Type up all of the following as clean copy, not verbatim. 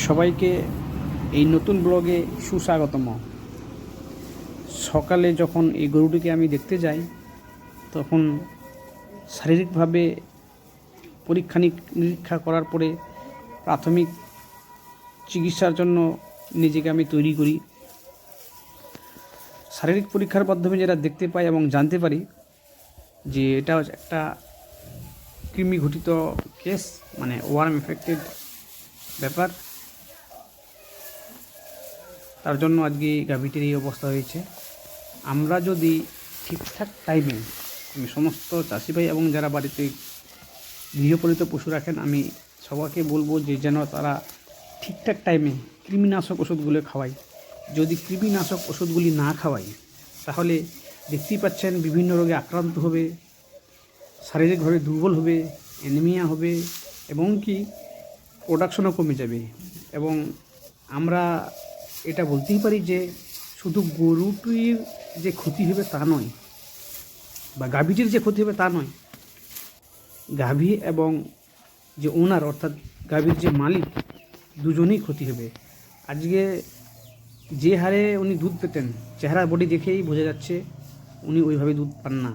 সবাইকে এই নতুন ব্লগে সুস্বাগতম। সকালে যখন এই গরুটিকে আমি দেখতে যাই তখন শারীরিকভাবে পরীক্ষা নিরীক্ষা করার পরে প্রাথমিক চিকিৎসার জন্য নিজেকে আমি তৈরি করি। শারীরিক পরীক্ষার মাধ্যমে যেটা দেখতে পাই এবং জানতে পারি যে এটা একটা কৃমি ঘটিত কেস, মানে ওয়ার্ম এফেক্টেড ব্যাপার। তার জন্য আজকে গাভীটির এই অবস্থা হয়েছে। আমরা যদি ঠিকঠাক টাইমে, আমি সমস্ত চাষি ভাই এবং যারা বাড়িতে গৃহপালিত পশু রাখেন, আমি সবাইকে বলবো যে যেন তারা ঠিকঠাক টাইমে কৃমিনাশক ওষুধগুলো খাওয়ায়। যদি কৃমিনাশক ওষুধগুলি না খাওয়ায় তাহলে দেখতেই পাচ্ছেন বিভিন্ন রোগে আক্রান্ত হবে, শারীরিকভাবে দুর্বল হবে, অ্যানিমিয়া হবে এবং কি প্রোডাকশনও কমে যাবে। এবং আমরা এটা বলতেই পারি যে শুধু গরুটির যে ক্ষতি হবে তা নয়, বা গাভীটির যে ক্ষতি হবে তা নয়, গাভী এবং যে ওনার অর্থাৎ গাভীর যে মালিক দুজনেই ক্ষতি হবে। আজকে যে হারে উনি দুধ পেতেন, চেহারা বডি দেখেই বোঝা যাচ্ছে উনি ওইভাবে দুধ পান না।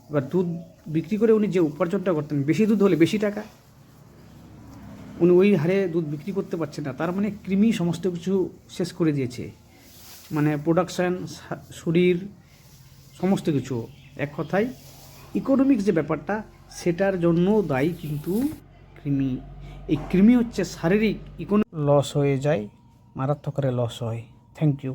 এবার দুধ বিক্রি করে উনি যে উপার্জনটা করতেন, বেশি দুধ হলে বেশি টাকা, উনি ওই হারে দুধ বিক্রি করতে পারছেন না। তার মানে কৃমি সমস্ত কিছু শেষ করে দিয়েছে, মানে প্রোডাকশান, শরীর, সমস্ত কিছু। এক কথায় ইকোনমিক্স যে ব্যাপারটা, সেটার জন্য দায়ী কিন্তু কৃমি। এই কৃমি হচ্ছে শারীরিক লস হয়ে যায়, মারাত্মক হারে লস হয়। Thank you.